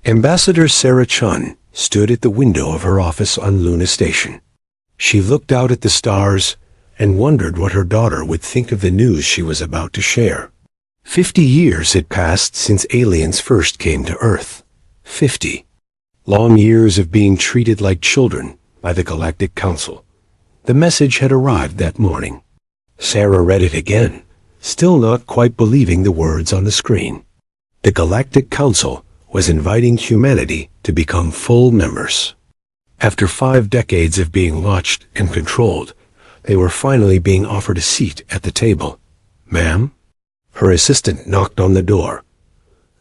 Ambassador Sarah Chun stood at the window of her office on Luna Station. She looked out at the stars and wondered what her daughter would think of the news she was about to share. 50 years had passed since aliens first came to Earth. 50 long years of being treated like children by the Galactic Council. The message had arrived that morning. Sarah read it again, still not quite believing the words on the screen. The Galactic Council was inviting humanity to become full members. After 5 decades of being watched and controlled, they were finally being offered a seat at the table. "Ma'am?" Her assistant knocked on the door.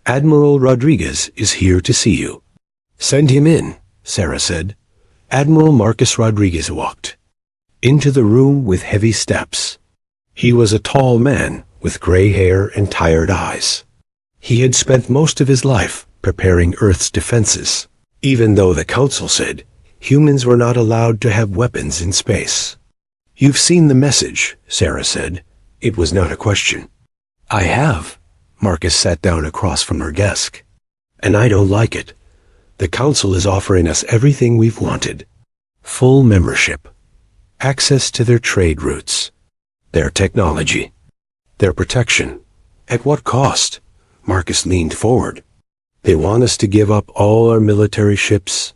"Admiral Rodriguez is here to see you." "Send him in," Sarah said. Admiral Marcus Rodriguez walked into the room with heavy steps. He was a tall man with gray hair and tired eyes. He had spent most of his life preparing Earth's defenses, even though the Council said humans were not allowed to have weapons in space. "You've seen the message," Sarah said. It was not a question. "I have." Marcus sat down across from her desk. "And I don't like it. The Council is offering us everything we've wanted. Full membership, access to their trade routes, their technology, their protection. At what cost?" Marcus leaned forward. "They want us to give up all our military ships,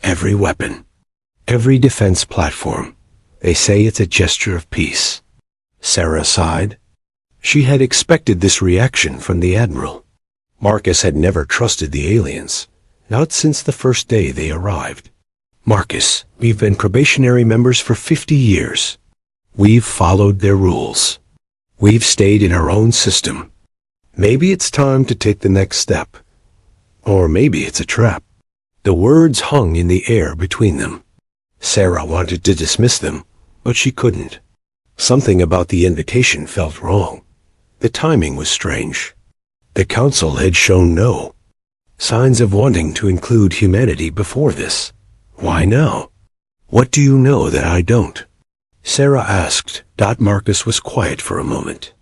every weapon, every defense platform. They say it's a gesture of peace." Sarah sighed. She had expected this reaction from the Admiral. Marcus had never trusted the aliens, not since the first day they arrived. "Marcus, we've been probationary members for 50 years. We've followed their rules. We've stayed in our own system. Maybe it's time to take the next step. Or maybe it's a trap." The words hung in the air between them. Sarah wanted to dismiss them, but she couldn't. Something about the invitation felt wrong. The timing was strange. The Council had shown no signs of wanting to include humanity before this. Why now? "What do you know that I don't?" Sarah asked. Marcus was quiet for a moment.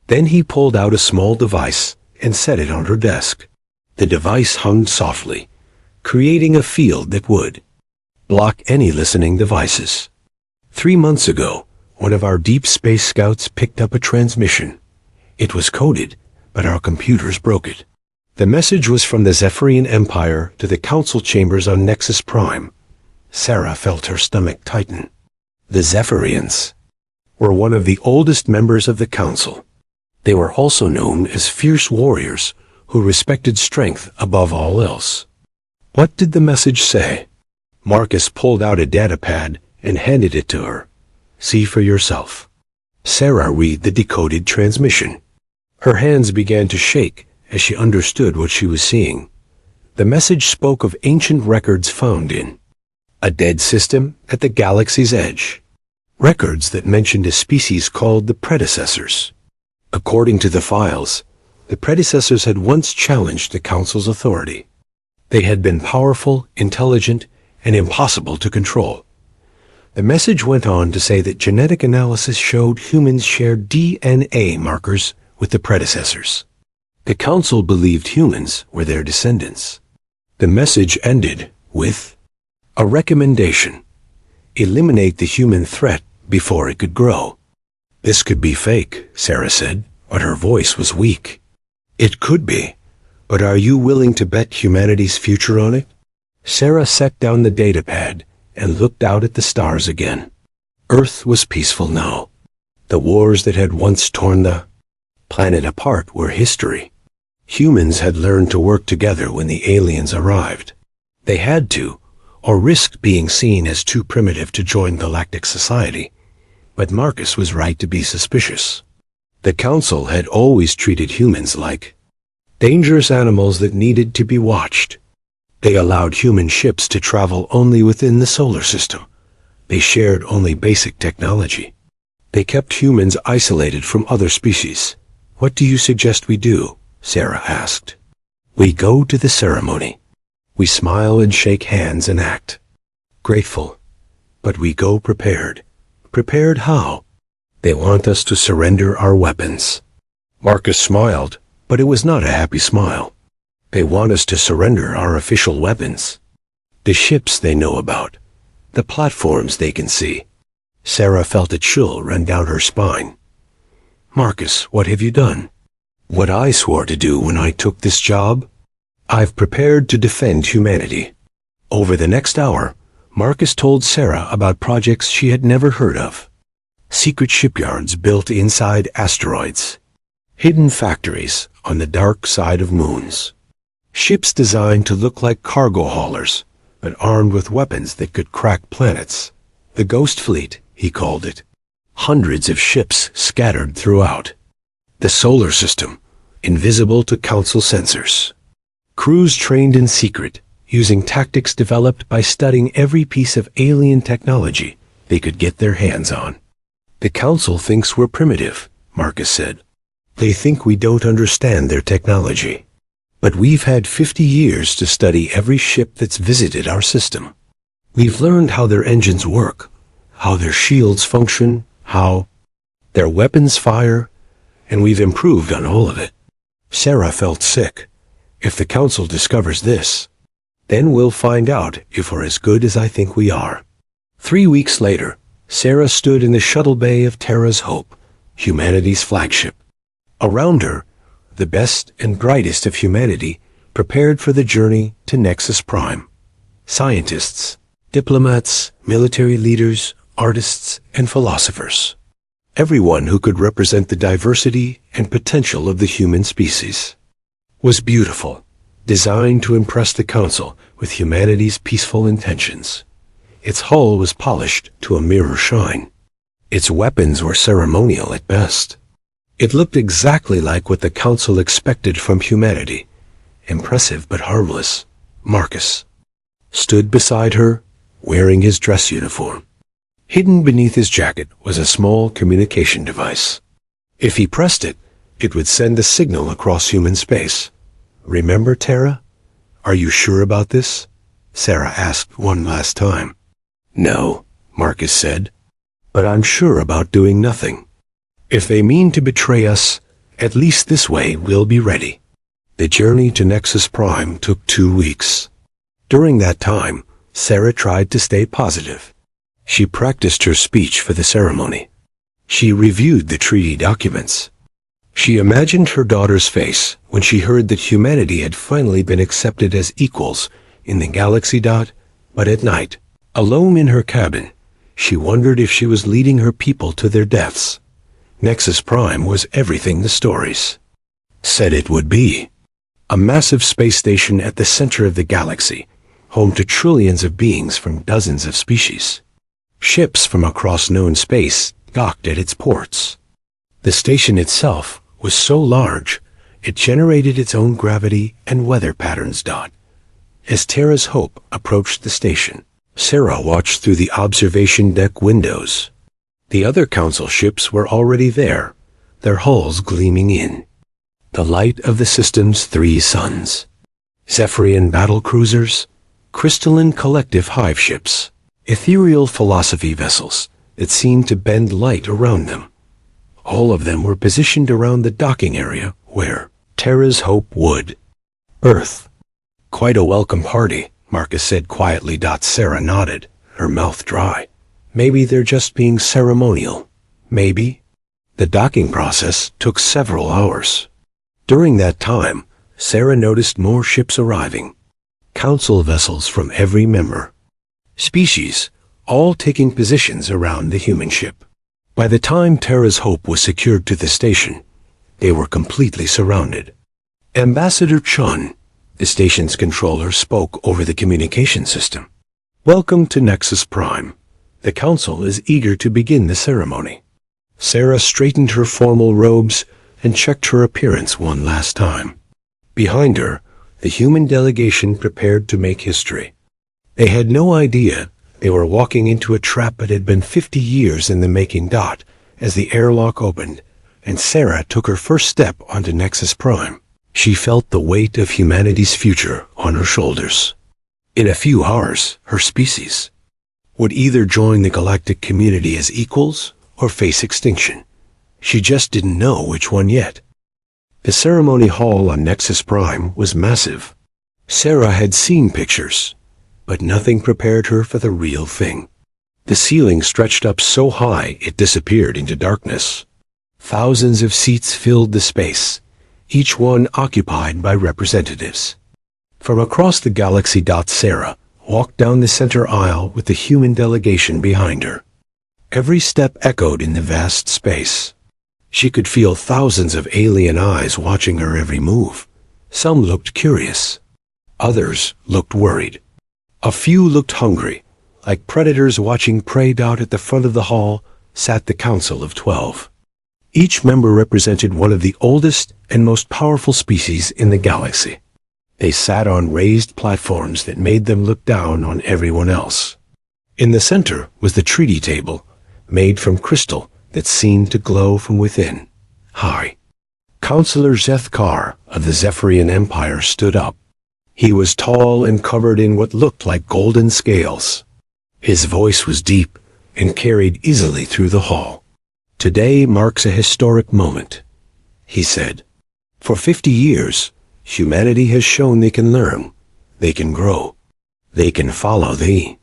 Then he pulled out a small device and set it on her desk. The device hummed softly, creating a field that would block any listening devices. 3 months ago, one of our deep space scouts picked up a transmission. It was coded, but our computers broke it. The message was from the Zephyrian Empire to the Council chambers on Nexus Prime. Sarah felt her stomach tighten. The Zephyrians were one of the oldest members of the Council. They were also known as fierce warriors who respected strength above all else. What did the message say? Marcus pulled out a datapad and handed it to her. "See for yourself." Sarah read the decoded transmission. Her hands began to shake as she understood what she was seeing. The message spoke of ancient records found in a dead system at the galaxy's edge. Records that mentioned a species called the predecessors. According to the files, the predecessors had once challenged the Council's authority. They had been powerful, intelligent, and impossible to control. The message went on to say that genetic analysis showed humans shared DNA markers with the predecessors. The Council believed humans were their descendants. The message ended with a recommendation: eliminate the human threat before it could grow. "This could be fake," Sarah said, but her voice was weak. "It could be, but are you willing to bet humanity's future on it?" Sarah set down the datapad and looked out at the stars again. Earth was peaceful now. The wars that had once torn the planet apart were history. Humans had learned to work together when the aliens arrived. They had to, or risked being seen as too primitive to join galactic society. But Marcus was right to be suspicious. The Council had always treated humans like dangerous animals that needed to be watched. They allowed human ships to travel only within the solar system. They shared only basic technology. They kept humans isolated from other species. "What do you suggest we do?" Sarah asked. "We go to the ceremony. We smile and shake hands and act grateful. But we go prepared." "Prepared how?" "They want us to surrender our weapons." Marcus smiled, but it was not a happy smile. They want us to surrender our official weapons. The ships they know about. The platforms they can see. Sarah felt a chill run down her spine. Marcus, what have you done? What I swore to do when I took this job? I've prepared to defend humanity. Over the next hour, Marcus told Sarah about projects she had never heard of. Secret shipyards built inside asteroids. Hidden factories on the dark side of moons. Ships designed to look like cargo haulers, but armed with weapons that could crack planets. The Ghost Fleet, he called it. Hundreds of ships scattered throughout. The solar system, invisible to Council sensors. Crews trained in secret, using tactics developed by studying every piece of alien technology they could get their hands on. The Council thinks we're primitive, Marcus said. They think we don't understand their technology. But we've had 50 years to study every ship that's visited our system. We've learned how their engines work, how their shields function, how their weapons fire, and we've improved on all of it. Sarah felt sick. If the Council discovers this, then we'll find out if we're as good as I think we are. 3 weeks later, Sarah stood in the shuttle bay of Terra's Hope, humanity's flagship. Around her, the best and brightest of humanity prepared for the journey to Nexus Prime. Scientists, diplomats, military leaders, artists, and philosophers. Everyone who could represent the diversity and potential of the human species. Was beautiful, designed to impress the Council with humanity's peaceful intentions. Its hull was polished to a mirror shine. Its weapons were ceremonial at best. It looked exactly like what the Council expected from humanity. Impressive but harmless. Marcus stood beside her, wearing his dress uniform. Hidden beneath his jacket was a small communication device. If he pressed it, it would send a signal across human space. Remember, Tara? Are you sure about this? Sarah asked one last time. No, Marcus said. But I'm sure about doing nothing. If they mean to betray us, at least this way we'll be ready. The journey to Nexus Prime took 2 weeks. During that time, Sarah tried to stay positive. She practiced her speech for the ceremony. She reviewed the treaty documents. She imagined her daughter's face when she heard that humanity had finally been accepted as equals in the galaxy. But at night, alone in her cabin, she wondered if she was leading her people to their deaths. Nexus Prime was everything the stories said it would be. A massive space station at the center of the galaxy, home to trillions of beings from dozens of species. Ships from across known space docked at its ports. The station itself was so large, it generated its own gravity and weather patterns. As Terra's Hope approached the station, Sarah watched through the observation deck windows. The other Council ships were already there, their hulls gleaming in the light of the system's 3 suns. Zephyrian battle cruisers, crystalline collective hive ships, ethereal philosophy vessels that seemed to bend light around them. All of them were positioned around the docking area where Terra's Hope would berth. Quite a welcome party, Marcus said quietly. Sarah nodded, her mouth dry. Maybe they're just being ceremonial. Maybe. The docking process took several hours. During that time, Sarah noticed more ships arriving. Council vessels from every member species, all taking positions around the human ship. By the time Terra's Hope was secured to the station, they were completely surrounded. Ambassador Chun, the station's controller, spoke over the communication system. Welcome to Nexus Prime. The Council is eager to begin the ceremony. Sarah straightened her formal robes and checked her appearance one last time. Behind her, the human delegation prepared to make history. They had no idea they were walking into a trap that had been 50 years in the making. As the airlock opened, and Sarah took her first step onto Nexus Prime, she felt the weight of humanity's future on her shoulders. In a few hours, her species would either join the galactic community as equals or face extinction. She just didn't know which one yet. The ceremony hall on Nexus Prime was massive. Sarah had seen pictures, but nothing prepared her for the real thing. The ceiling stretched up so high it disappeared into darkness. Thousands of seats filled the space, each one occupied by representatives. From across the galaxy, Sarah walked down the center aisle with the human delegation behind her. Every step echoed in the vast space. She could feel thousands of alien eyes watching her every move. Some looked curious. Others looked worried. A few looked hungry. Like predators watching prey. At the front of the hall sat the Council of 12. Each member represented one of the oldest and most powerful species in the galaxy. They sat on raised platforms that made them look down on everyone else. In the center was the treaty table, made from crystal that seemed to glow from within. Hi. Counselor Zethkar of the Zephyrian Empire stood up. He was tall and covered in what looked like golden scales. His voice was deep and carried easily through the hall. Today marks a historic moment, he said. For 50 years, humanity has shown they can learn, they can grow, they can follow the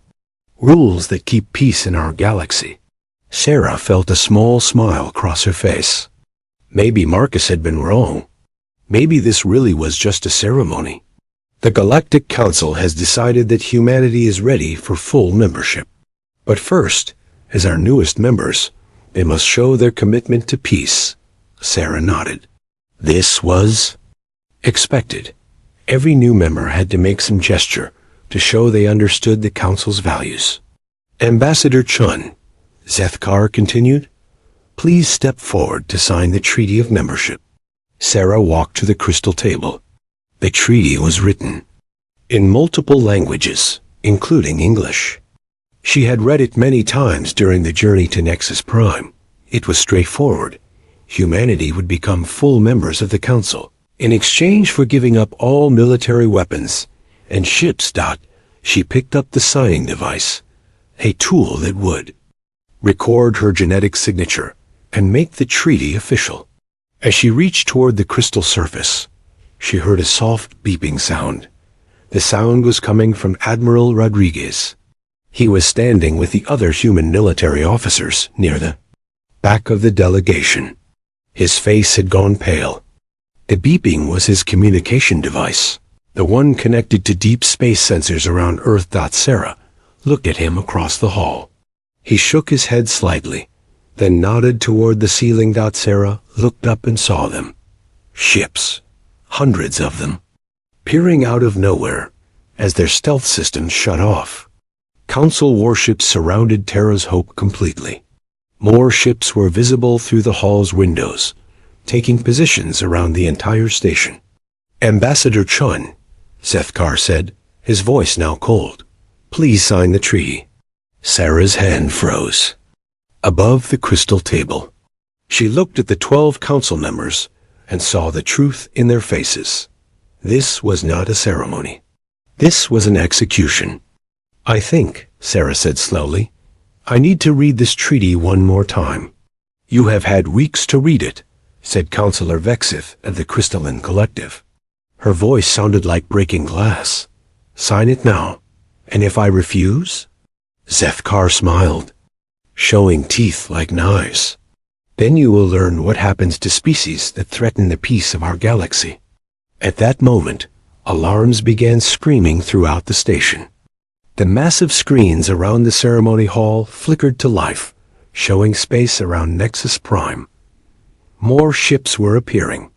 rules that keep peace in our galaxy. Sarah felt a small smile cross her face. Maybe Marcus had been wrong. Maybe this really was just a ceremony. The Galactic Council has decided that humanity is ready for full membership. But first, as our newest members, they must show their commitment to peace. Sarah nodded. This was expected. Every new member had to make some gesture to show they understood the Council's values. Ambassador Chun, Zethkar continued, please step forward to sign the Treaty of Membership. Sarah walked to the crystal table. The treaty was written in multiple languages, including English. She had read it many times during the journey to Nexus Prime. It was straightforward. Humanity would become full members of the Council in exchange for giving up all military weapons and ships. She picked up the signing device, a tool that would record her genetic signature and make the treaty official. As she reached toward the crystal surface, she heard a soft beeping sound. The sound was coming from Admiral Rodriguez. He was standing with the other human military officers near the back of the delegation. His face had gone pale. The beeping was his communication device, the one connected to deep space sensors around Earth. Sarah looked at him across the hall. He shook his head slightly, then nodded toward the ceiling. Sarah looked up and saw them. Ships, hundreds of them, peering out of nowhere as their stealth systems shut off. Council warships surrounded Terra's Hope completely. More ships were visible through the hall's windows, taking positions around the entire station. Ambassador Chun, Zethkar said, his voice now cold, please sign the treaty. Sarah's hand froze. Above the crystal table, she looked at the 12 council members and saw the truth in their faces. This was not a ceremony. This was an execution. I think, Sarah said slowly, I need to read this treaty one more time. You have had weeks to read it, said Counselor Vexith of the Crystalline Collective. Her voice sounded like breaking glass. Sign it now. And if I refuse? Zethkar smiled, showing teeth like knives. Then you will learn what happens to species that threaten the peace of our galaxy. At that moment, alarms began screaming throughout the station. The massive screens around the ceremony hall flickered to life, showing space around Nexus Prime. More ships were appearing.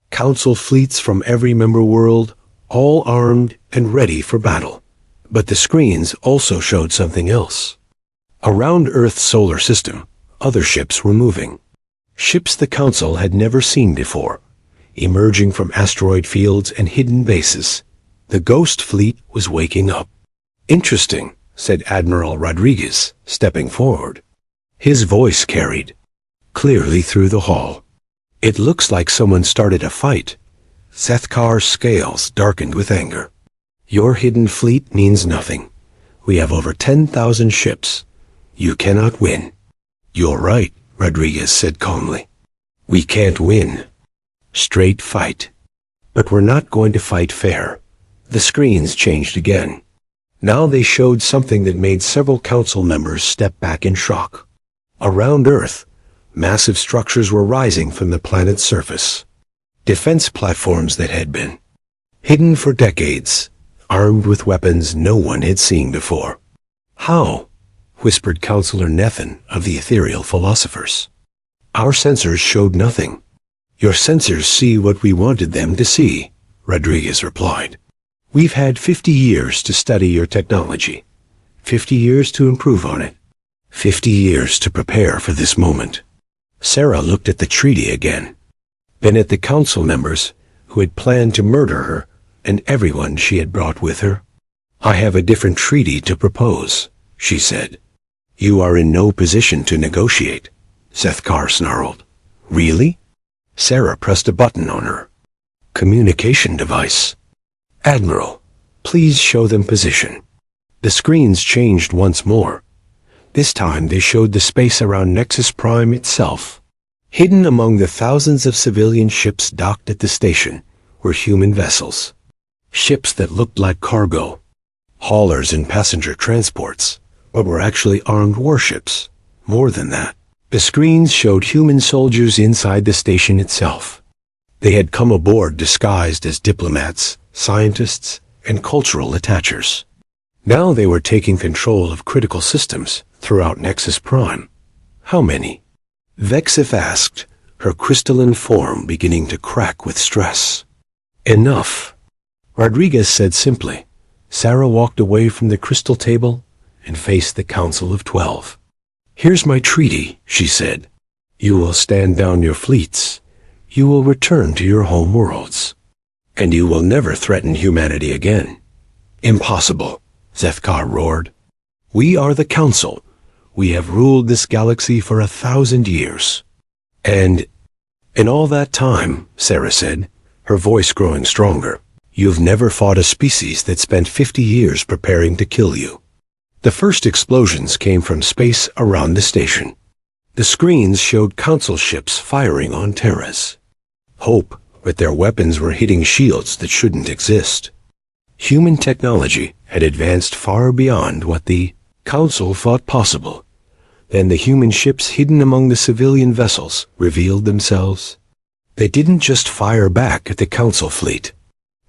Council fleets from every member world, all armed and ready for battle. But the screens also showed something else. Around Earth's solar system, other ships were moving. Ships the Council had never seen before, emerging from asteroid fields and hidden bases. The Ghost Fleet was waking up. Interesting, said Admiral Rodriguez, stepping forward. His voice carried clearly through the hall. It looks like someone started a fight. Zethkar's scales darkened with anger. Your hidden fleet means nothing. We have over 10,000 ships. You cannot win. You're right, Rodriguez said calmly. We can't win. Straight fight. But we're not going to fight fair. The screens changed again. Now they showed something that made several council members step back in shock. Around Earth, massive structures were rising from the planet's surface. Defense platforms that had been hidden for decades, armed with weapons no one had seen before. How? Whispered Counselor Nethan of the Ethereal Philosophers. Our sensors showed nothing. Your sensors see what we wanted them to see, Rodriguez replied. We've had 50 years to study your technology. 50 years to improve on it. 50 years to prepare for this moment. Sarah looked at the treaty again. Then at the council members who had planned to murder her and everyone she had brought with her. I have a different treaty to propose, she said. You are in no position to negotiate, Zethkar snarled. Really? Sarah pressed a button on her communication device. Admiral, please show them position. The screens changed once more. This time they showed the space around Nexus Prime itself. Hidden among the thousands of civilian ships docked at the station were human vessels. Ships that looked like cargo, haulers and passenger transports, but were actually armed warships. More than that, the screens showed human soldiers inside the station itself. They had come aboard disguised as diplomats, scientists, and cultural attachers. Now they were taking control of critical systems throughout Nexus Prime. How many? Vexif asked, her crystalline form beginning to crack with stress. Enough, Rodriguez said simply. Sarah walked away from the crystal table and faced the Council of 12. Here's my treaty, she said. You will stand down your fleets. You will return to your home worlds. And you will never threaten humanity again. Impossible, Zethkar roared. We are the Council. We have ruled this galaxy for 1,000 years. And in all that time, Sarah said, her voice growing stronger, you've never fought a species that spent 50 years preparing to kill you. The first explosions came from space around the station. The screens showed Council ships firing on Terras. Hope, but their weapons were hitting shields that shouldn't exist. Human technology had advanced far beyond what the Council thought possible. Then the human ships hidden among the civilian vessels revealed themselves. They didn't just fire back at the Council fleet.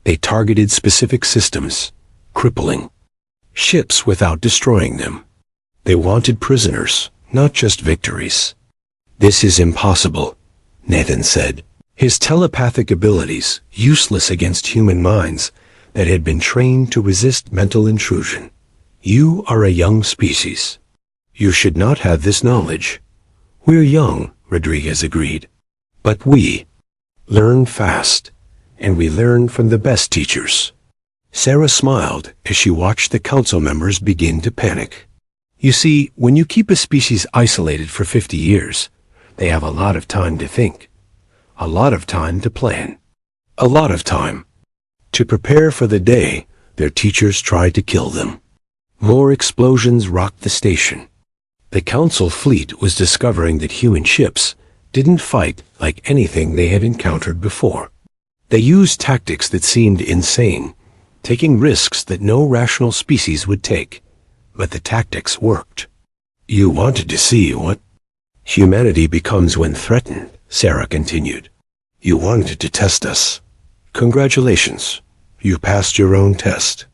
They targeted specific systems, crippling ships without destroying them. They wanted prisoners, not just victories. This is impossible, Nathan said, his telepathic abilities useless against human minds that had been trained to resist mental intrusion. You are a young species. You should not have this knowledge. We're young, Rodriguez agreed. But we learn fast, and we learn from the best teachers. Sarah smiled as she watched the council members begin to panic. You see, when you keep a species isolated for 50 years, they have a lot of time to think, a lot of time to plan, a lot of time to prepare for the day their teachers tried to kill them. More explosions rocked the station. The Council fleet was discovering that human ships didn't fight like anything they had encountered before. They used tactics that seemed insane, taking risks that no rational species would take. But the tactics worked. You wanted to see what humanity becomes when threatened, Sarah continued. You wanted to test us. Congratulations. You passed your own test.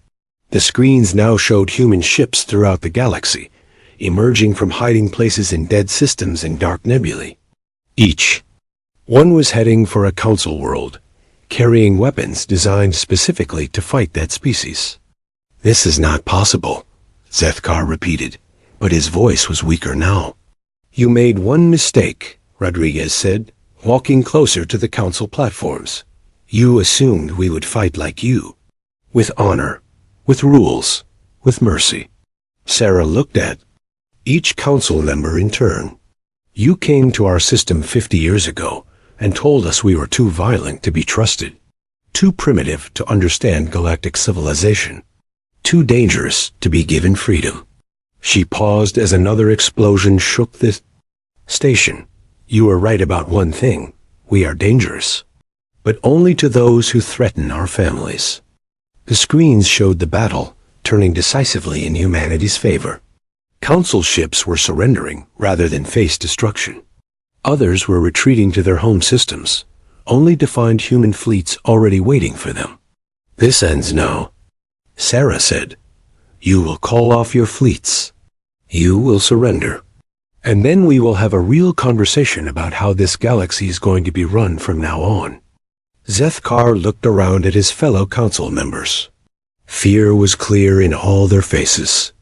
The screens now showed human ships throughout the galaxy, emerging from hiding places in dead systems and dark nebulae. Each one was heading for a council world, carrying weapons designed specifically to fight that species. This is not possible, Zethkar repeated, but his voice was weaker now. You made one mistake, Rodriguez said, walking closer to the council platforms. You assumed we would fight like you, with honor, with rules, with mercy. Sarah looked at each council member in turn. You came to our system 50 years ago and told us we were too violent to be trusted, too primitive to understand galactic civilization, too dangerous to be given freedom. She paused as another explosion shook the station. You were right about one thing. We are dangerous. but only to those who threaten our families. The screens showed the battle, turning decisively in humanity's favor. Council ships were surrendering rather than face destruction. Others were retreating to their home systems, only to find human fleets already waiting for them. "This ends now," Sarah said. "You will call off your fleets. You will surrender. And then we will have a real conversation about how this galaxy is going to be run from now on." Zethkar looked around at his fellow council members. Fear was clear in all their faces.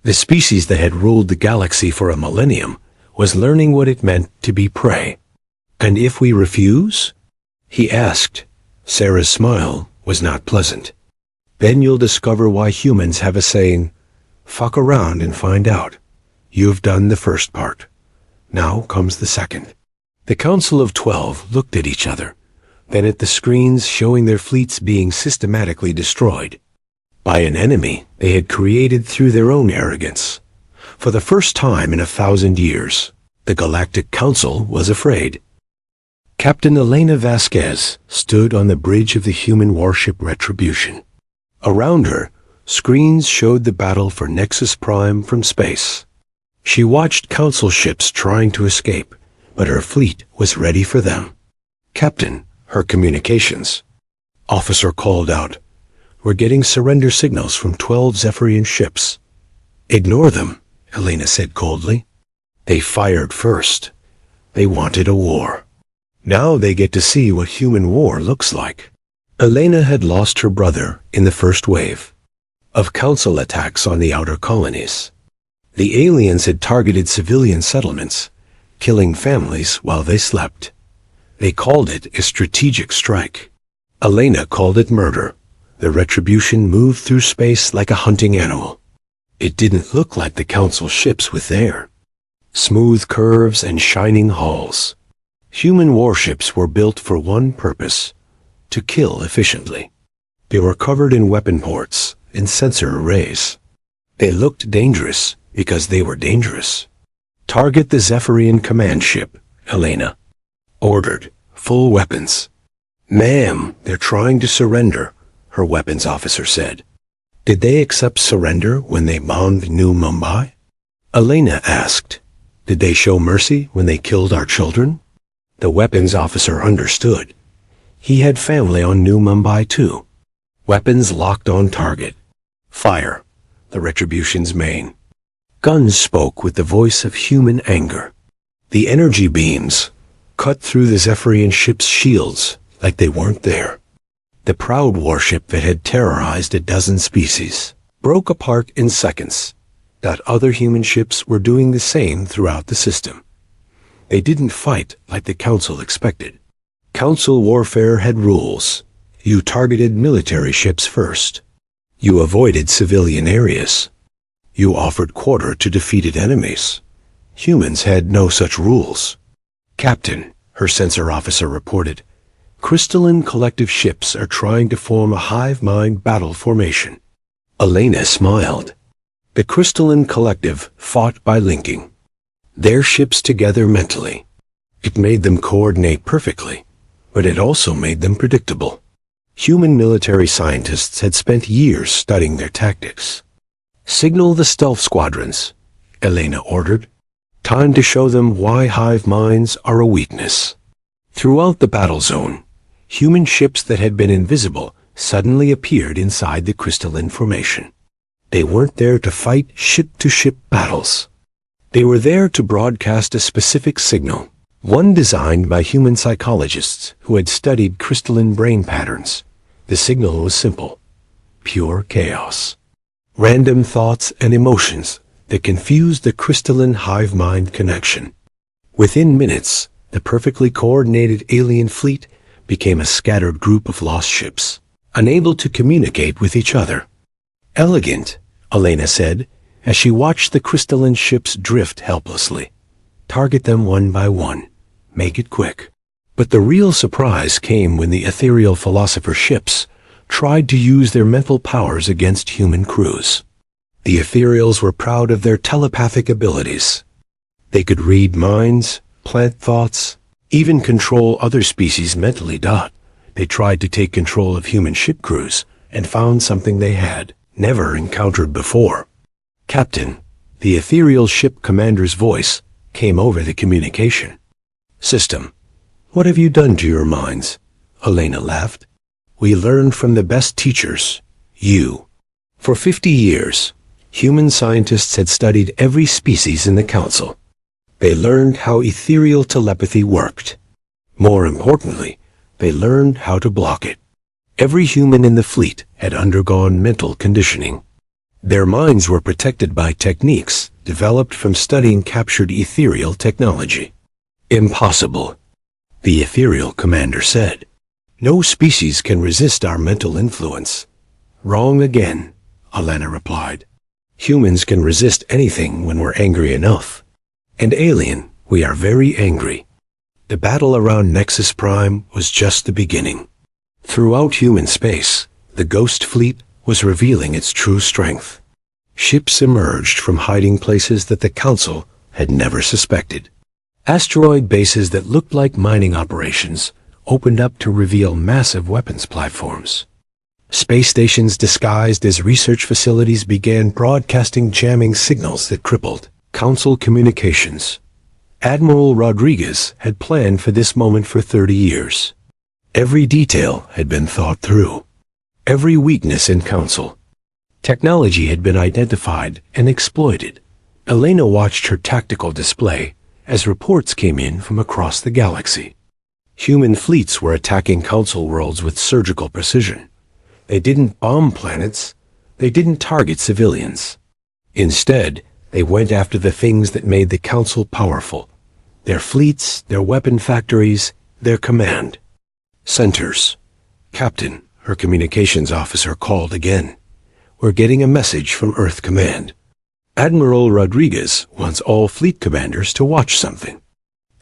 The species that had ruled the galaxy for a millennium was learning what it meant to be prey. "And if we refuse?" he asked. Sarah's smile was not pleasant. "Then you'll discover why humans have a saying, 'Fuck around and find out.' You've done the first part. Now comes the second." The Council of 12 looked at each other, then at the screens showing their fleets being systematically destroyed by an enemy they had created through their own arrogance. For the first time in 1,000 years, the Galactic Council was afraid. Captain Elena Vasquez stood on the bridge of the human warship Retribution. Around her, screens showed the battle for Nexus Prime from space. She watched council ships trying to escape, but her fleet was ready for them. "Captain, her communications," officer called out. "We're getting surrender signals from 12 Zephyrian ships." "Ignore them," Elena said coldly. "They fired first. They wanted a war. Now they get to see what human war looks like." Elena had lost her brother in the first wave of council attacks on the outer colonies. The aliens had targeted civilian settlements, killing families while they slept. They called it a strategic strike. Elena called it murder. The Retribution moved through space like a hunting animal. It didn't look like the council ships with there. Smooth curves and shining hulls. Human warships were built for one purpose: to kill efficiently. They were covered in weapon ports and sensor arrays. They looked dangerous because they were dangerous. "Target the Zephyrian command ship," Elena ordered. "Full weapons." "Ma'am, they're trying to surrender," her weapons officer said. "Did they accept surrender when they bombed New Mumbai?" Elena asked. "Did they show mercy when they killed our children?" The weapons officer understood. He had family on New Mumbai too. Weapons locked on target. "Fire," the Retribution's main. Guns spoke with the voice of human anger. The energy beams cut through the Zephyrian ship's shields like they weren't there. The proud warship that had terrorized a dozen species broke apart in seconds. Other human ships were doing the same throughout the system. They didn't fight like the Council expected. Council warfare had rules. You targeted military ships first. You avoided civilian areas. You offered quarter to defeated enemies. Humans had no such rules. "Captain," her sensor officer reported, "crystalline collective ships are trying to form a hive mind battle formation." Elena smiled. The crystalline collective fought by linking their ships together mentally. It made them coordinate perfectly, but it also made them predictable. Human military scientists had spent years studying their tactics. "Signal the stealth squadrons," Elena ordered. "Time to show them why hive minds are a weakness." Throughout the battle zone, human ships that had been invisible suddenly appeared inside the crystalline formation. They weren't there to fight ship-to-ship battles. They were there to broadcast a specific signal, one designed by human psychologists who had studied crystalline brain patterns. The signal was simple: pure chaos. Random thoughts and emotions that confused the crystalline hive-mind connection. Within minutes, the perfectly coordinated alien fleet became a scattered group of lost ships, unable to communicate with each other. "Elegant," Elena said, as she watched the crystalline ships drift helplessly. "Target them one by one. Make it quick." But the real surprise came when the ethereal philosopher ships tried to use their mental powers against human crews. The ethereals were proud of their telepathic abilities. They could read minds, plant thoughts, even control other species mentally. They tried to take control of human ship crews and found something they had never encountered before. "Captain," the ethereal ship commander's voice came over the communication system. "What have you done to your minds?" Elena laughed. "We learned from the best teachers, you." For 50 years, human scientists had studied every species in the Council. They learned how ethereal telepathy worked. More importantly, they learned how to block it. Every human in the fleet had undergone mental conditioning. Their minds were protected by techniques developed from studying captured ethereal technology. "Impossible," the ethereal commander said. "No species can resist our mental influence." "Wrong again," Elena replied. "Humans can resist anything when we're angry enough. And alien, we are very angry." The battle around Nexus Prime was just the beginning. Throughout human space, the Ghost Fleet was revealing its true strength. Ships emerged from hiding places that the Council had never suspected. Asteroid bases that looked like mining operations opened up to reveal massive weapons platforms. Space stations disguised as research facilities began broadcasting jamming signals that crippled Council communications. Admiral Rodriguez had planned for this moment for 30 years. Every detail had been thought through. Every weakness in Council technology had been identified and exploited. Elena watched her tactical display as reports came in from across the galaxy. Human fleets were attacking Council worlds with surgical precision. They didn't bomb planets. They didn't target civilians. Instead, they went after the things that made the Council powerful: their fleets, their weapon factories, their command centers. "Captain," her communications officer called again. "We're getting a message from Earth Command. Admiral Rodriguez wants all fleet commanders to watch something."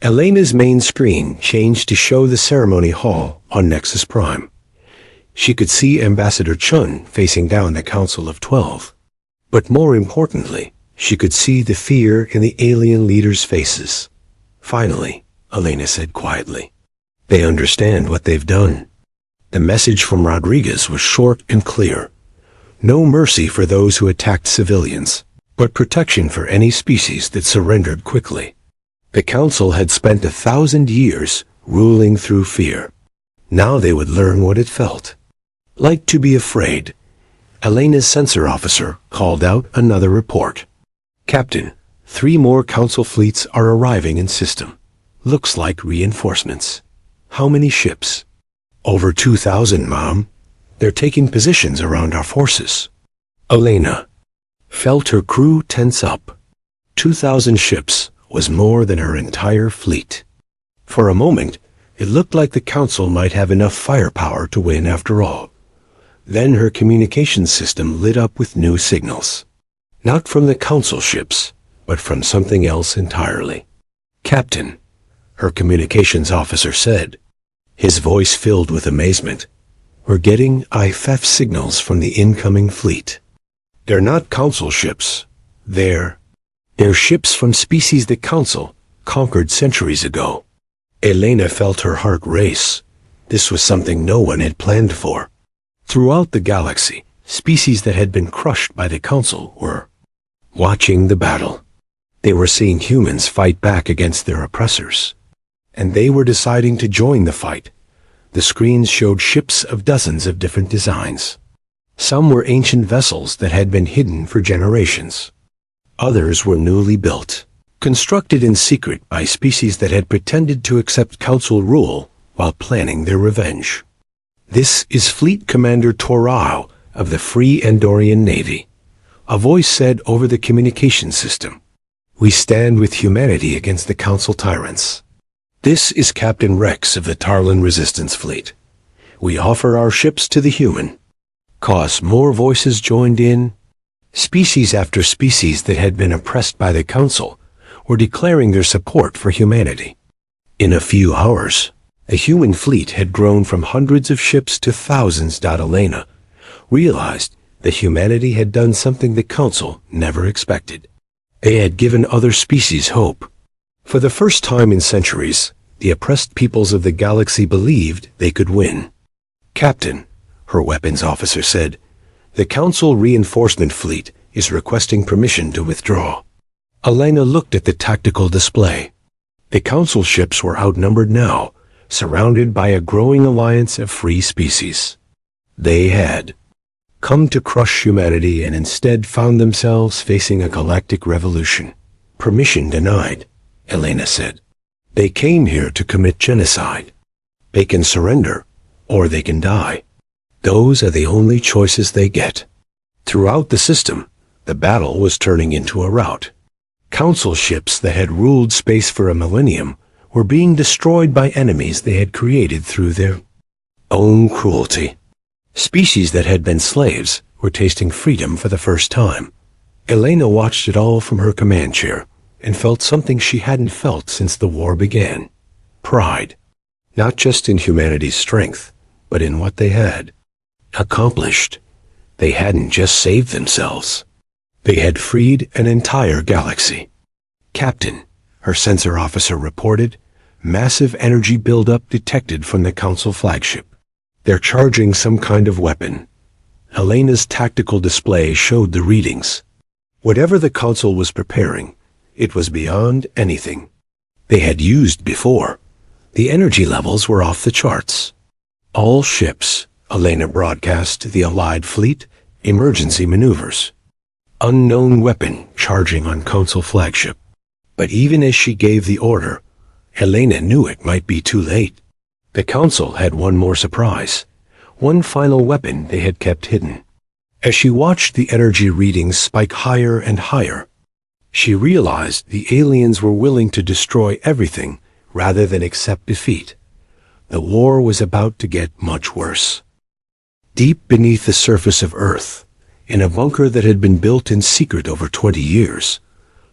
Elena's main screen changed to show the ceremony hall on Nexus Prime. She could see Ambassador Chun facing down the Council of 12. But more importantly, she could see the fear in the alien leaders' faces. "Finally," Elena said quietly, "they understand what they've done." The message from Rodriguez was short and clear. No mercy for those who attacked civilians, but protection for any species that surrendered quickly. The Council had spent 1,000 years ruling through fear. Now they would learn what it felt like to be afraid. Elena's sensor officer called out another report. "Captain, 3 more Council fleets are arriving in system. Looks like reinforcements." "How many ships?" "Over 2,000, Mom. They're taking positions around our forces." Elena felt her crew tense up. 2,000 ships was more than her entire fleet. For a moment, it looked like the Council might have enough firepower to win after all. Then her communications system lit up with new signals. Not from the Council ships, but from something else entirely. "Captain," her communications officer said, his voice filled with amazement, "we're getting IFF signals from the incoming fleet. They're not Council ships. They're ships from species the Council conquered centuries ago." Elena felt her heart race. This was something no one had planned for. Throughout the galaxy, species that had been crushed by the Council were watching the battle. They were seeing humans fight back against their oppressors. And they were deciding to join the fight. The screens showed ships of dozens of different designs. Some were ancient vessels that had been hidden for generations. Others were newly built, constructed in secret by species that had pretended to accept Council rule while planning their revenge. "This is Fleet Commander Torao of the Free Andorian Navy," a voice said over the communication system. "We stand with humanity against the Council tyrants." "This is Captain Rex of the Tarlin Resistance Fleet. We offer our ships to the human." Cause more voices joined in. Species after species that had been oppressed by the Council were declaring their support for humanity. In a few hours, a human fleet had grown from hundreds of ships to thousands. Elena realized that humanity had done something the Council never expected. They had given other species hope. For the first time in centuries, the oppressed peoples of the galaxy believed they could win. "Captain," her weapons officer said, "the Council reinforcement fleet is requesting permission to withdraw." Elena looked at the tactical display. The Council ships were outnumbered now, surrounded by a growing alliance of free species. They had come to crush humanity and instead found themselves facing a galactic revolution. "Permission denied," Elena said. "They came here to commit genocide. They can surrender, or they can die. Those are the only choices they get." Throughout the system, the battle was turning into a rout. Council ships that had ruled space for a millennium were being destroyed by enemies they had created through their own cruelty. Species that had been slaves were tasting freedom for the first time. Elena watched it all from her command chair and felt something she hadn't felt since the war began. Pride. Not just in humanity's strength, but in what they had accomplished. They hadn't just saved themselves. They had freed an entire galaxy. "Captain," her sensor officer reported, "massive energy buildup detected from the Council flagship. They're charging some kind of weapon." Elena's tactical display showed the readings. Whatever the Council was preparing, it was beyond anything they had used before. The energy levels were off the charts. "All ships," Elena broadcast to the Allied fleet, "emergency maneuvers. Unknown weapon charging on Council flagship." But even as she gave the order, Elena knew it might be too late. The Council had one more surprise, one final weapon they had kept hidden. As she watched the energy readings spike higher and higher, she realized the aliens were willing to destroy everything rather than accept defeat. The war was about to get much worse. Deep beneath the surface of Earth, in a bunker that had been built in secret over 20 years,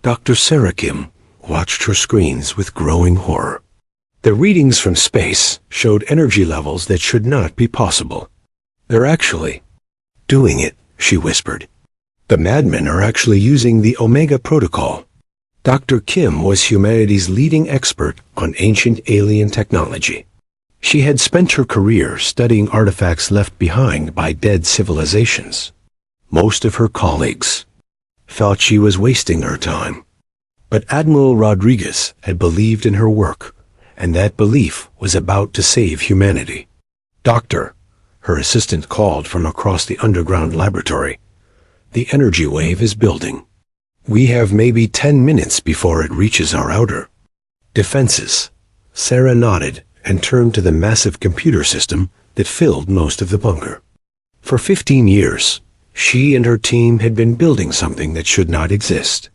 Dr. Sarah Kim watched her screens with growing horror. The readings from space showed energy levels that should not be possible. "They're actually doing it," she whispered. "The madmen are actually using the Omega Protocol." Dr. Kim was humanity's leading expert on ancient alien technology. She had spent her career studying artifacts left behind by dead civilizations. Most of her colleagues thought she was wasting her time. But Admiral Rodriguez had believed in her work, and that belief was about to save humanity. "Doctor," her assistant called from across the underground laboratory, "the energy wave is building. We have maybe 10 minutes before it reaches our outer defenses." Sarah nodded and turned to the massive computer system that filled most of the bunker. For 15 years, she and her team had been building something that should not exist.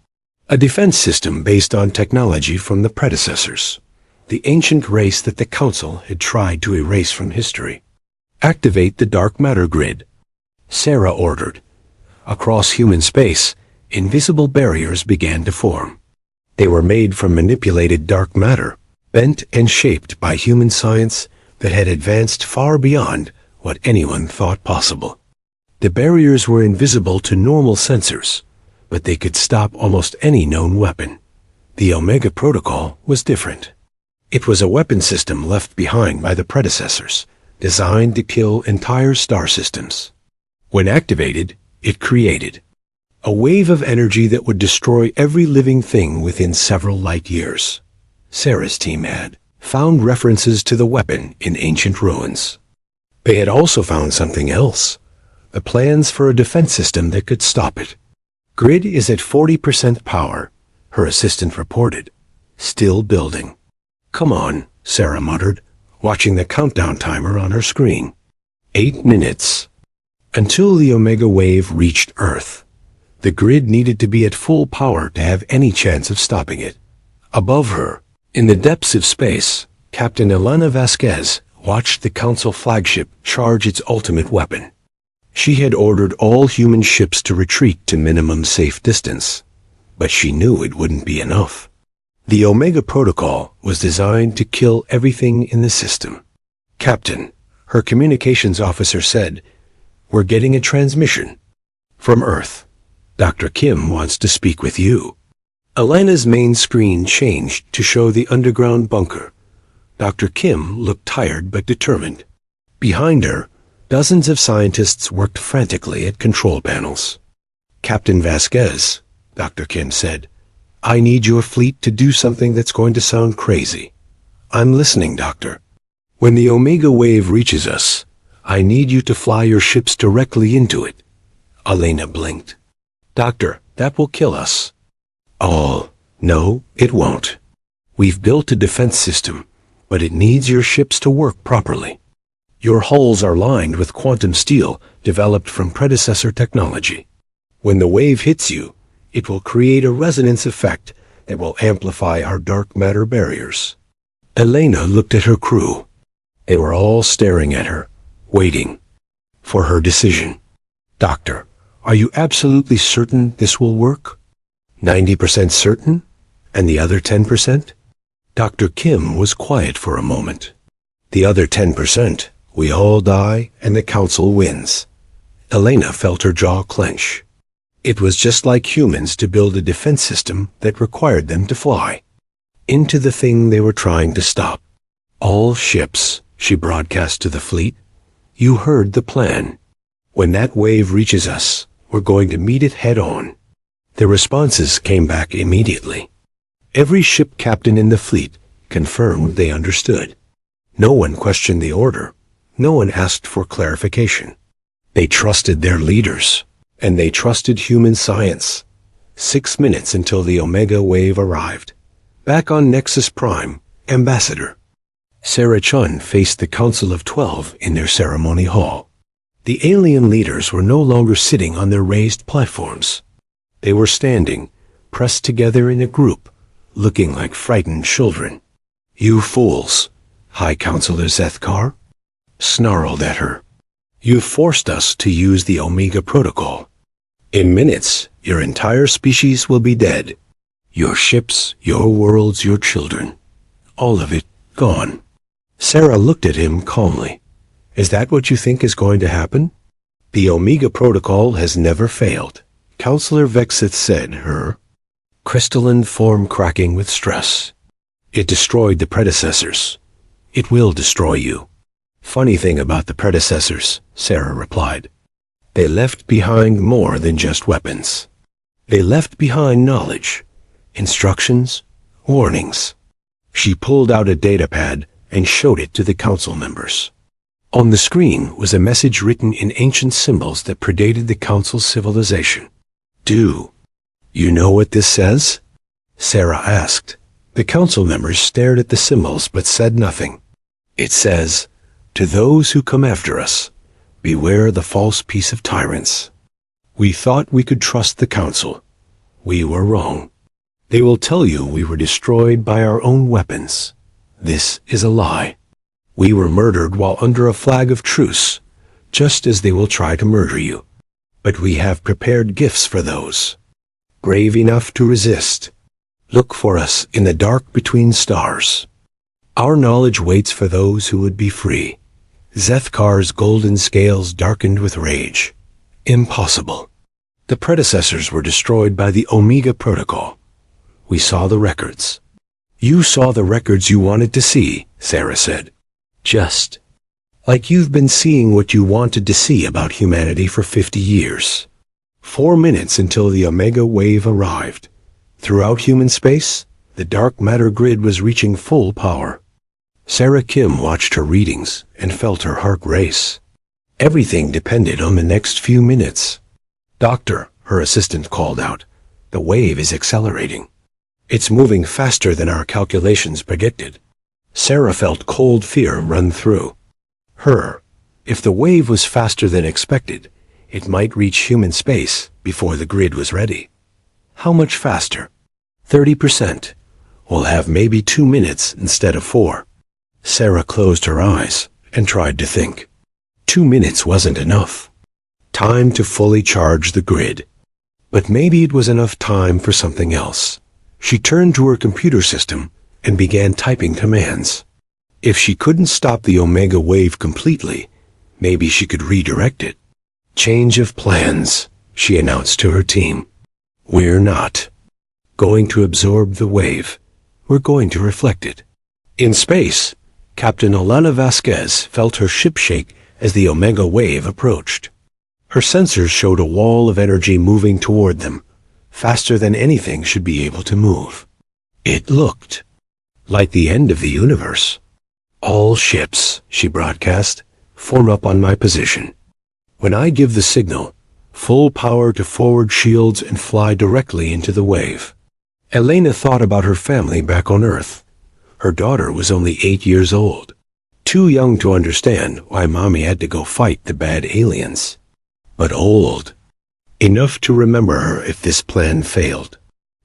A defense system based on technology from the predecessors, the ancient race that the Council had tried to erase from history. "Activate the dark matter grid," Sarah ordered. Across human space, invisible barriers began to form. They were made from manipulated dark matter, bent and shaped by human science that had advanced far beyond what anyone thought possible. The barriers were invisible to normal sensors, but they could stop almost any known weapon. The Omega Protocol was different. It was a weapon system left behind by the predecessors, designed to kill entire star systems. When activated, it created a wave of energy that would destroy every living thing within several light years. Sarah's team had found references to the weapon in ancient ruins. They had also found something else, the plans for a defense system that could stop it. "Grid is at 40% power," her assistant reported. "Still building." "Come on," Sarah muttered, watching the countdown timer on her screen. 8 minutes. Until the Omega wave reached Earth, the grid needed to be at full power to have any chance of stopping it. Above her, in the depths of space, Captain Elena Vasquez watched the Council flagship charge its ultimate weapon. She had ordered all human ships to retreat to minimum safe distance, but she knew it wouldn't be enough. The Omega Protocol was designed to kill everything in the system. "Captain," her communications officer said, "we're getting a transmission from Earth. Dr. Kim wants to speak with you." Elena's main screen changed to show the underground bunker. Dr. Kim looked tired but determined. Behind her, Dozens of scientists worked frantically at control panels. "Captain Vasquez," Dr. Kim said, "I need your fleet to do something that's going to sound crazy." "I'm listening, Doctor." "When the Omega wave reaches us, I need you to fly your ships directly into it." Elena blinked. "Doctor, that will kill us." "Oh, no, it won't. We've built a defense system, but it needs your ships to work properly. Your hulls are lined with quantum steel developed from predecessor technology. When the wave hits you, it will create a resonance effect that will amplify our dark matter barriers." Elena looked at her crew. They were all staring at her, waiting for her decision. "Doctor, are you absolutely certain this will work?" 90% certain? And the other 10%? Dr. Kim was quiet for a moment. "The other 10%, we all die and the council wins." Elena felt her jaw clench. It was just like humans to build a defense system that required them to fly into the thing they were trying to stop. "All ships," she broadcast to the fleet, "you heard the plan. When that wave reaches us, we're going to meet it head on." The responses came back immediately. Every ship captain in the fleet confirmed they understood. No one questioned the order. No one asked for clarification. They trusted their leaders, and they trusted human science. 6 minutes until the Omega wave arrived. Back on Nexus Prime, Ambassador Sarah Chun faced the Council of 12 in their ceremony hall. The alien leaders were no longer sitting on their raised platforms. They were standing, pressed together in a group, looking like frightened children. "You fools," High Counselor Zethkar snarled at her. "You forced us to use the Omega Protocol. In minutes, your entire species will be dead. Your ships, your worlds, your children. All of it gone." Sarah looked at him calmly. "Is that what you think is going to happen?" "The Omega Protocol has never failed," Counselor Vexith said, her crystalline form cracking with stress. "It destroyed the predecessors. It will destroy you." "Funny thing about the predecessors," Sarah replied. "They left behind more than just weapons. They left behind knowledge, instructions, warnings." She pulled out a datapad and showed it to the council members. On the screen was a message written in ancient symbols that predated the council's civilization. "Do you know what this says?" Sarah asked. The council members stared at the symbols but said nothing. "It says, 'To those who come after us, beware the false peace of tyrants.' We thought we could trust the council. We were wrong. They will tell you we were destroyed by our own weapons. This is a lie. We were murdered while under a flag of truce, just as they will try to murder you. But we have prepared gifts for those brave enough to resist. Look for us in the dark between stars. Our knowledge waits for those who would be free." Zethkar's golden scales darkened with rage. "Impossible. The predecessors were destroyed by the Omega Protocol. We saw the records." "You saw the records you wanted to see," Sarah said. "Just like you've been seeing what you wanted to see about humanity for 50 years. 4 minutes until the Omega wave arrived. Throughout human space, the dark matter grid was reaching full power." Sarah Kim watched her readings and felt her heart race. Everything depended on the next few minutes. "Doctor," her assistant called out, "the wave is accelerating. It's moving faster than our calculations predicted." Sarah felt cold fear run through her. If the wave was faster than expected, it might reach human space before the grid was ready. How much faster? 30%. We'll have maybe 2 minutes instead of 4. Sarah closed her eyes and tried to think. 2 minutes wasn't enough. Time to fully charge the grid. But maybe it was enough time for something else. She turned to her computer system and began typing commands. If she couldn't stop the Omega wave completely, maybe she could redirect it. "Change of plans," she announced to her team. "We're not going to absorb the wave. We're going to reflect it." In space, Captain Alana Vasquez felt her ship shake as the Omega wave approached. Her sensors showed a wall of energy moving toward them, faster than anything should be able to move. It looked like the end of the universe. "All ships," she broadcast, "form up on my position. When I give the signal, full power to forward shields and fly directly into the wave." Elena thought about her family back on Earth. Her daughter was only 8 years old, too young to understand why Mommy had to go fight the bad aliens, but old enough to remember her if this plan failed.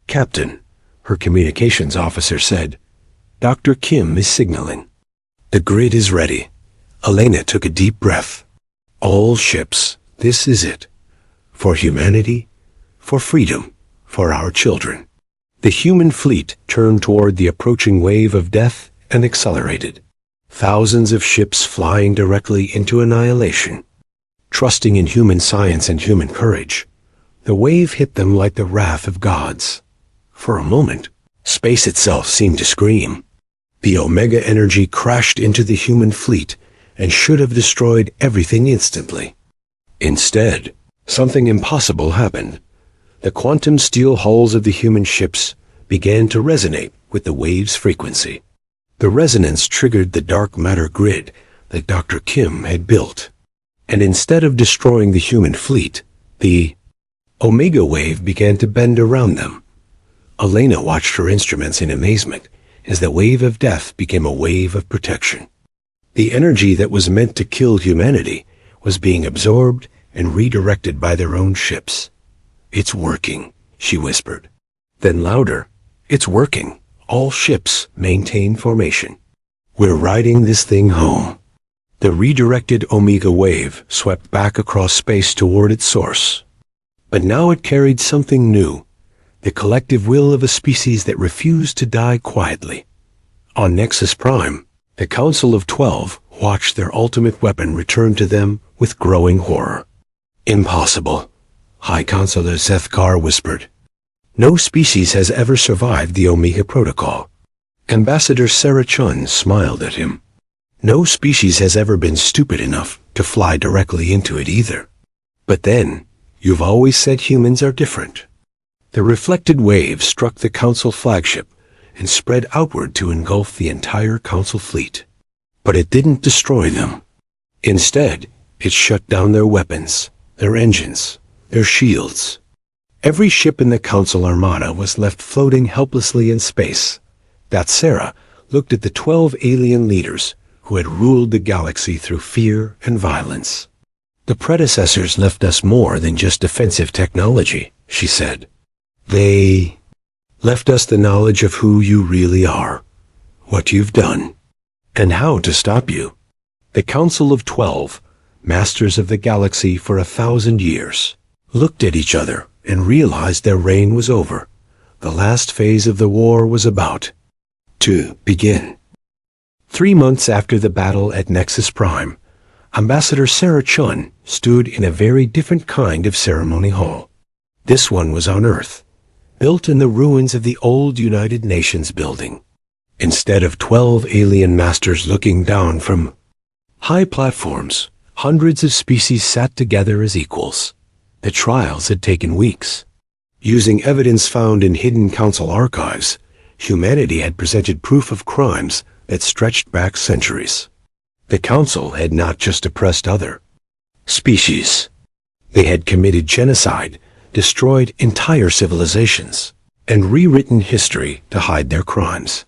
"Captain," her communications officer said, "Dr. Kim is signaling. The grid is ready." Elena took a deep breath. "All ships, this is it. For humanity, for freedom, for our children." The human fleet turned toward the approaching wave of death and accelerated. Thousands of ships flying directly into annihilation. Trusting in human science and human courage, the wave hit them like the wrath of gods. For a moment, space itself seemed to scream. The Omega energy crashed into the human fleet and should have destroyed everything instantly. Instead, something impossible happened. The quantum steel hulls of the human ships began to resonate with the wave's frequency. The resonance triggered the dark matter grid that Dr. Kim had built. And instead of destroying the human fleet, the Omega wave began to bend around them. Elena watched her instruments in amazement as the wave of death became a wave of protection. The energy that was meant to kill humanity was being absorbed and redirected by their own ships. "It's working," she whispered. Then louder, "It's working. All ships maintain formation. We're riding this thing home." The redirected Omega wave swept back across space toward its source. But now it carried something new, the collective will of a species that refused to die quietly. On Nexus Prime, the Council of 12 watched their ultimate weapon return to them with growing horror. "Impossible," High Counselor Zethkar whispered. "No species has ever survived the Omega Protocol." Ambassador Sarah Chun smiled at him. "No species has ever been stupid enough to fly directly into it either. But then, you've always said humans are different." The reflected wave struck the Council flagship and spread outward to engulf the entire Council fleet. But it didn't destroy them. Instead, it shut down their weapons, their engines, their shields. Every ship in the Council Armada was left floating helplessly in space. That Sarah looked at the 12 alien leaders who had ruled the galaxy through fear and violence. "The predecessors left us more than just defensive technology," she said. "They left us the knowledge of who you really are, what you've done, and how to stop you." The Council of 12, masters of the galaxy for 1,000 years, looked at each other and realized their reign was over. The last phase of the war was about to begin. 3 months after the battle at Nexus Prime, Ambassador Sarah Chun stood in a very different kind of ceremony hall. This one was on Earth, built in the ruins of the old United Nations building. Instead of 12 alien masters looking down from high platforms, hundreds of species sat together as equals. The trials had taken weeks. Using evidence found in hidden Council archives, humanity had presented proof of crimes that stretched back centuries. The Council had not just oppressed other species. They had committed genocide, destroyed entire civilizations, and rewritten history to hide their crimes.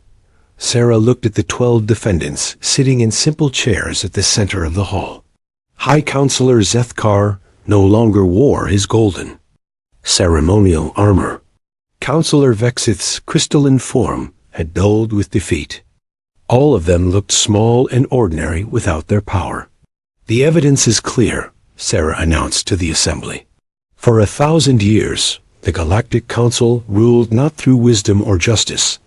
Sarah looked at the 12 defendants sitting in simple chairs at the center of the hall. High Counselor Zethkar no longer wore his golden ceremonial armor. Counselor Vexith's crystalline form had dulled with defeat. All of them looked small and ordinary without their power. "The evidence is clear," Sarah announced to the assembly. "For 1,000 years, the Galactic Council ruled not through wisdom or justice,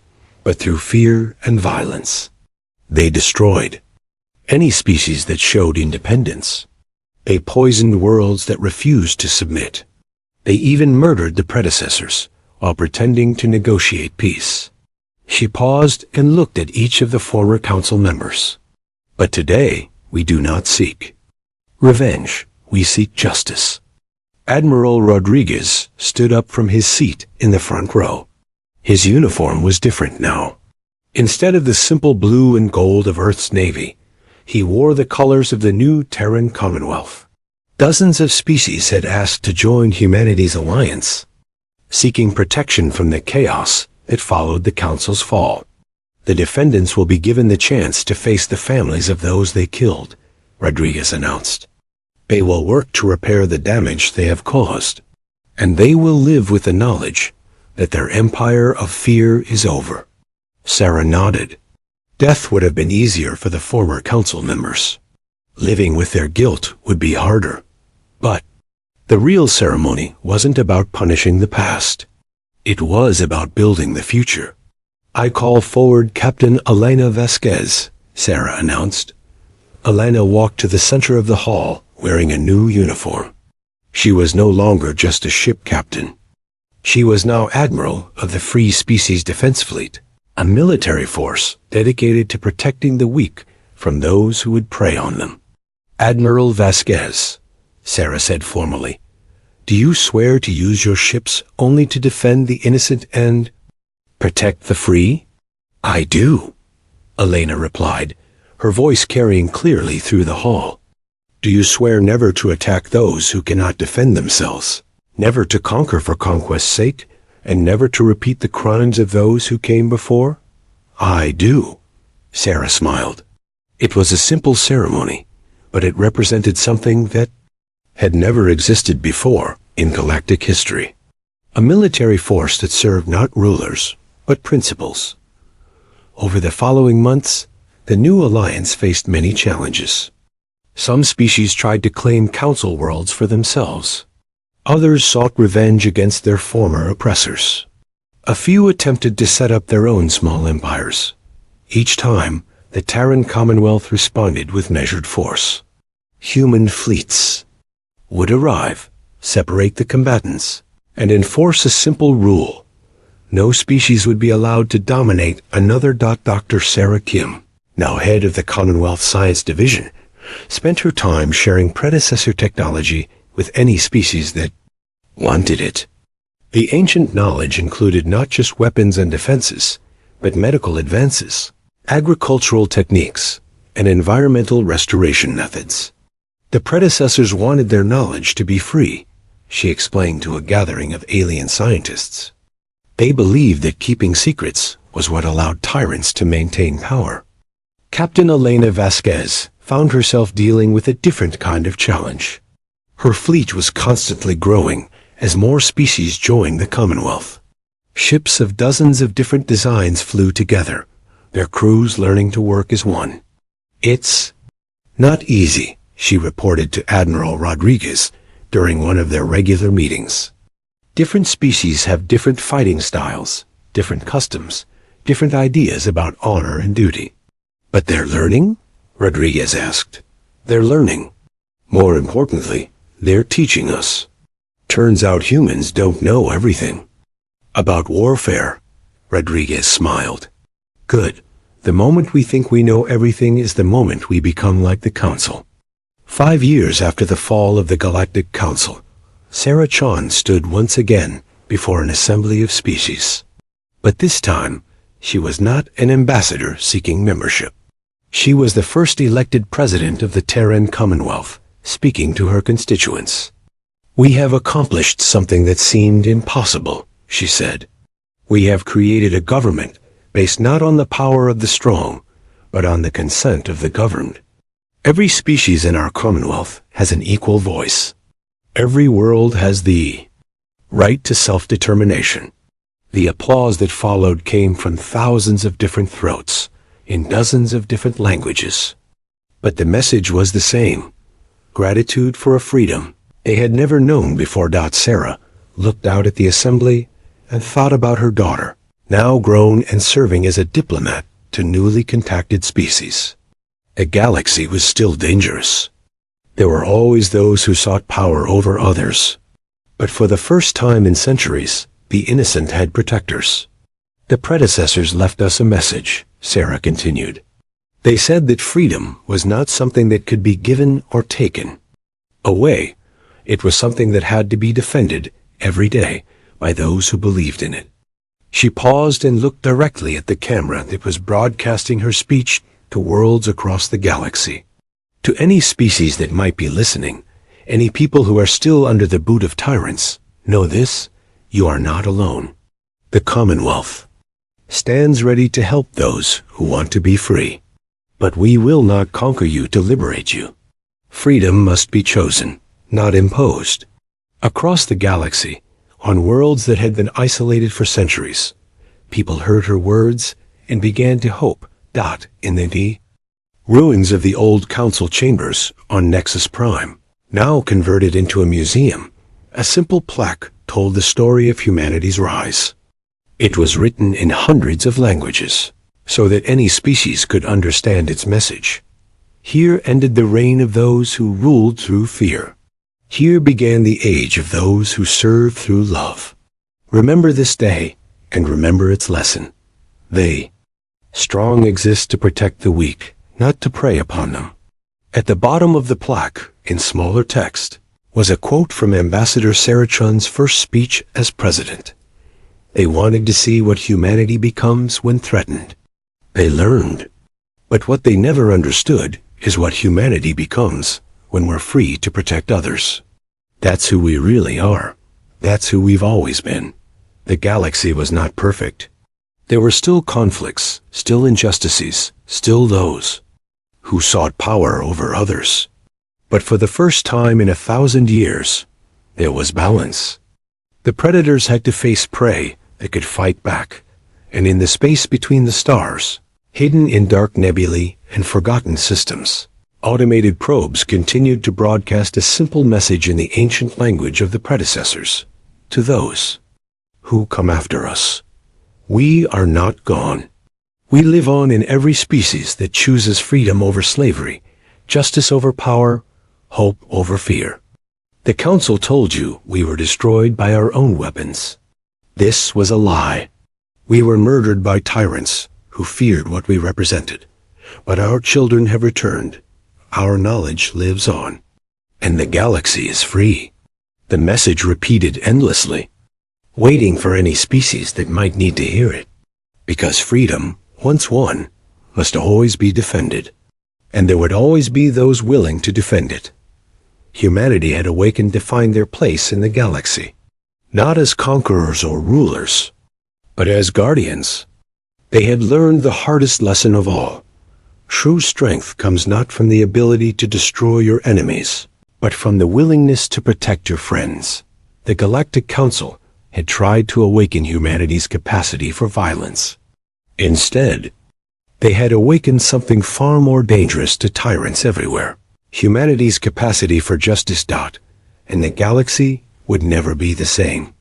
but through fear and violence. They destroyed any species that showed independence. They poisoned worlds that refused to submit. They even murdered the predecessors while pretending to negotiate peace." She paused and looked at each of the former council members. "But today, we do not seek Revenge, we seek justice. Admiral Rodriguez stood up from his seat in the front row. His uniform was different now. Instead of the simple blue and gold of Earth's Navy, he wore the colors of the new Terran Commonwealth. Dozens of species had asked to join humanity's alliance, seeking protection from the chaos that followed the Council's fall. The defendants will be given the chance to face the families of those they killed, Rodriguez announced. They will work to repair the damage they have caused, and they will live with the knowledge that their empire of fear is over. Sarah nodded. Death would have been easier for the former council members. Living with their guilt would be harder. But the real ceremony wasn't about punishing the past. It was about building the future. I call forward Captain Elena Vasquez, Sarah announced. Elena walked to the center of the hall, wearing a new uniform. She was no longer just a ship captain. She was now Admiral of the Free Species Defense Fleet, a military force dedicated to protecting the weak from those who would prey on them. Admiral Vasquez, Sarah said formally, do you swear to use your ships only to defend the innocent and protect the free? I do, Elena replied, her voice carrying clearly through the hall. Do you swear never to attack those who cannot defend themselves, never to conquer for conquest's sake, and never to repeat the crimes of those who came before? I do, Sarah smiled. It was a simple ceremony, but it represented something that had never existed before in galactic history. A military force that served not rulers, but principles. Over the following months, the new alliance faced many challenges. Some species tried to claim council worlds for themselves. Others sought revenge against their former oppressors. A few attempted to set up their own small empires. Each time, the Terran Commonwealth responded with measured force. Human fleets would arrive, separate the combatants, and enforce a simple rule. No species would be allowed to dominate another. Dr. Sarah Kim, now head of the Commonwealth Science Division, spent her time sharing predecessor technology with any species that wanted it. The ancient knowledge included not just weapons and defenses, but medical advances, agricultural techniques, and environmental restoration methods. The predecessors wanted their knowledge to be free, she explained to a gathering of alien scientists. They believed that keeping secrets was what allowed tyrants to maintain power. Captain Elena Vasquez found herself dealing with a different kind of challenge. Her fleet was constantly growing as more species joined the Commonwealth. Ships of dozens of different designs flew together, their crews learning to work as one. It's not easy, she reported to Admiral Rodriguez during one of their regular meetings. Different species have different fighting styles, different customs, different ideas about honor and duty. But they're learning? Rodriguez asked. They're learning. More importantly, they're teaching us. Turns out humans don't know everything. About warfare, Rodriguez smiled. Good. The moment we think we know everything is the moment we become like the Council. 5 years after the fall of the Galactic Council, Sarah Chon stood once again before an assembly of species. But this time, she was not an ambassador seeking membership. She was the first elected president of the Terran Commonwealth, speaking to her constituents. We have accomplished something that seemed impossible, she said. We have created a government based not on the power of the strong, but on the consent of the governed. Every species in our Commonwealth has an equal voice. Every world has the right to self-determination. The applause that followed came from thousands of different throats, in dozens of different languages. But the message was the same: gratitude for a freedom they had never known before. Sarah looked out at the assembly and thought about her daughter, now grown and serving as a diplomat to newly contacted species. A galaxy was still dangerous. There were always those who sought power over others. But for the first time in centuries, the innocent had protectors. The predecessors left us a message, Sarah continued. They said that freedom was not something that could be given or taken, A way. It was something that had to be defended every day by those who believed in it. She paused and looked directly at the camera that was broadcasting her speech to worlds across the galaxy. To any species that might be listening, any people who are still under the boot of tyrants, know this: you are not alone. The Commonwealth stands ready to help those who want to be free. But we will not conquer you to liberate you. Freedom must be chosen, not imposed. Across the galaxy, on worlds that had been isolated for centuries, people heard her words and began to hope. In the ruins of the old council chambers on Nexus Prime, now converted into a museum, a simple plaque told the story of humanity's rise. It was written in hundreds of languages, so that any species could understand its message. Here ended the reign of those who ruled through fear. Here began the age of those who served through love. Remember this day, and remember its lesson. They, strong, exist to protect the weak, not to prey upon them. At the bottom of the plaque, in smaller text, was a quote from Ambassador Sarachun's first speech as president. They wanted to see what humanity becomes when threatened. They learned. But what they never understood is what humanity becomes when we're free to protect others. That's who we really are. That's who we've always been. The galaxy was not perfect. There were still conflicts, still injustices, still those who sought power over others. But for the first time in 1,000 years, there was balance. The predators had to face prey that could fight back, and in the space between the stars, hidden in dark nebulae and forgotten systems, automated probes continued to broadcast a simple message in the ancient language of the predecessors. To those who come after us, we are not gone. We live on in every species that chooses freedom over slavery, justice over power, hope over fear. The Council told you we were destroyed by our own weapons. This was a lie. We were murdered by tyrants who feared what we represented. But our children have returned. Our knowledge lives on. And the galaxy is free. The message repeated endlessly, waiting for any species that might need to hear it. Because freedom, once won, must always be defended. And there would always be those willing to defend it. Humanity had awakened to find their place in the galaxy, not as conquerors or rulers, but as guardians. They had learned the hardest lesson of all. True strength comes not from the ability to destroy your enemies, but from the willingness to protect your friends. The Galactic Council had tried to awaken humanity's capacity for violence. Instead, they had awakened something far more dangerous to tyrants everywhere: humanity's capacity for justice. And the galaxy would never be the same.